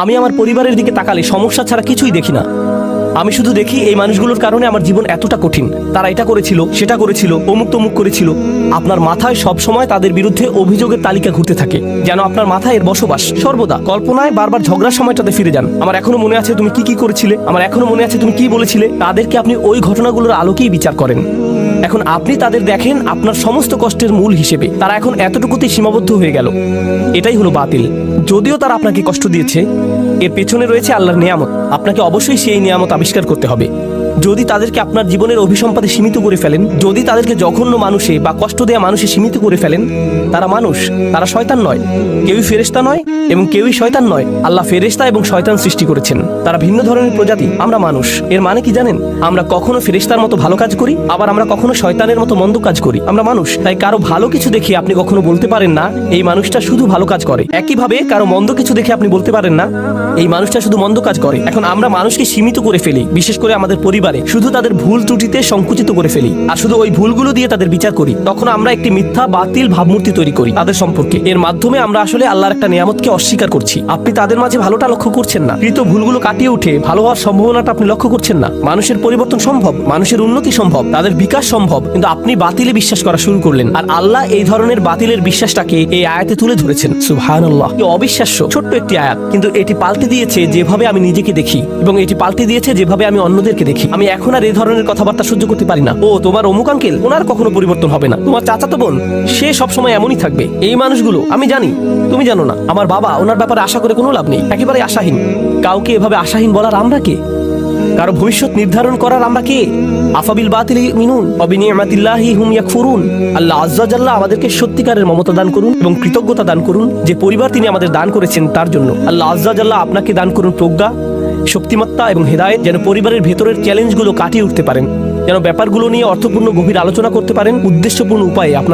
আমি আমার পরিবারের দিকে তাকালে সমস্যা ছাড়া কিছুই দেখি না। আমি শুধু দেখি এই মানুষগুলোর কারণে আমার জীবন এতটা কঠিন, তারা এটা করেছিল, সেটা করেছিল, অমুক তমুক করেছিল। আপনার মাথায় সব সময় তাদের বিরুদ্ধে অভিযোগের তালিকা ঘুরতে থাকে, যেন আপনার মাথায় এর বসবাস। সর্বদা কল্পনায় বারবার ঝগড়ার সময়টাতে ফিরে যান। আমার এখনো মনে আছে তুমি কি কি করেছিলে, আমার এখনো মনে আছে তুমি কি বলেছিলে। তাদেরকে আপনি ওই ঘটনাগুলোর আলোকেই বিচার করেন। এখন আপনি তাদের দেখেন আপনার সমস্ত কষ্টের মূল হিসেবে। তারা এখন এতটুকুতেই সীমাবদ্ধ হয়ে গেল। এটাই হলো বাতিল। যদিও তারা আপনাকে কষ্ট দিয়েছে, এর পেছনে রয়েছে আল্লাহর নিয়ামত। আপনাকে অবশ্যই সেই নিয়ামত আবিষ্কার করতে হবে। যদি তাদেরকে আপনার জীবনের অভিসম্পাদে সীমিত করে ফেলেন, যদি তাদেরকে জঘন্য মানুষে বা কষ্ট দেয়া মানুষে সীমিত করে ফেলেন, তারা মানুষ, তারা শয়তান নয়। কেউই ফেরেশতা নয় এবং কেউই শয়তান নয়। আল্লাহ ফেরেশতা এবং শয়তান সৃষ্টি করেছেন, তারা ভিন্ন ধরনের প্রজাতি। আমরা মানুষ। এর মানে কি জানেন? আমরা কখনো ফেরেশতার মতো ভালো কাজ করি, আবার আমরা কখনো শয়তানের মতো মন্দ কাজ করি। আমরা মানুষ, তাই কারো ভালো কিছু দেখে আপনি কখনো বলতে পারেন না এই মানুষটা শুধু ভালো কাজ করে। একইভাবে কারো মন্দ কিছু দেখে আপনি বলতে পারেন না এই মানুষটা শুধু মন্দ কাজ করে। এখন আমরা মানুষকে সীমিত করে ফেলি, বিশেষ করে আমাদের পরিবারে শুধু তাদের ভুল ত্রুটিতে সংকুচিত করে ফেলি, আর শুধু ওই ভুলগুলো দিয়ে তাদের বিচার করি। তখন আমরা একটি মিথ্যা বাতিল ভাবমূর্তি তৈরি করি তাদের সম্পর্কে। এর মাধ্যমে আমরা আসলে আল্লাহর একটা নিয়ামতকে অস্বীকার করছি। আপনি তাদের মাঝে ভালোটা লক্ষ্য করছেন না, কৃত ভুলগুলো কাটিয়ে উঠে ভালো হওয়ার সম্ভাবনাটা আপনি লক্ষ্য করছেন না। মানুষের পরিবর্তন সম্ভব, মানুষের উন্নতি সম্ভব, তাদের বিকাশ সম্ভব, কিন্তু আপনি বাতিলে বিশ্বাস করা শুরু করলেন। আর আল্লাহ এই ধরনের বাতিলের বিশ্বাসটাকে এই আয়াতে তুলে ধরেছেন। সুবহানাল্লাহ, কি অবিশ্বাস্য ছোট্ট একটি আয়াত, কিন্তু এটি পাল্টে দিয়েছে যেভাবে আমি নিজেকে দেখি, এবং এটি পাল্টে দিয়েছে যেভাবে আমি অন্যদেরকে দেখি। আমি এখন আর এই ধরনের কথাবার্তা সহ্য করতে পারি না। ও তোমার অমুক আঙ্কেল, ওনার কখনো পরিবর্তন হবে না। তোমার চাচাতো বোন, সে সবসময় এমনই থাকবে। এই মানুষগুলো আমি জানি, তুমি জানো না। আমার বাবা, ওনার ব্যাপারে আশা করে কোনো লাভ নেই, একেবারে আশাহীন। কাউকে এভাবে আশাহীন বলার আমরা কে? কারো ভবিষ্যৎ নির্ধারণ করার আমরা কে? আফাবিল বাতিল মিনুন অবিনিয়ামাতিল্লাহি হুম ইয়াকফুরুন। আল্লাহ আজ্জা জাল্লাহ আমাদেরকে সত্যিকারের মমতা দান করুন এবং কৃতজ্ঞতা দান করুন যে পরিবার তিনি আমাদের দান করেছেন তার জন্য। আল্লাহ আজ্জা জাল্লাহ আপনাকে দান করুন প্রজ্ঞা, শক্তিমত্তা এবং হেদায়েত, যেন পরিবারের ভেতরের চ্যালেঞ্জগুলো কাটিয়ে উঠতে পারেন, যেন ব্যাপারগুলো নিয়ে অর্থপূর্ণ গভীর আলোচনা করতে পারেন উদ্দেশ্যপূর্ণ উপায়ে। আপনার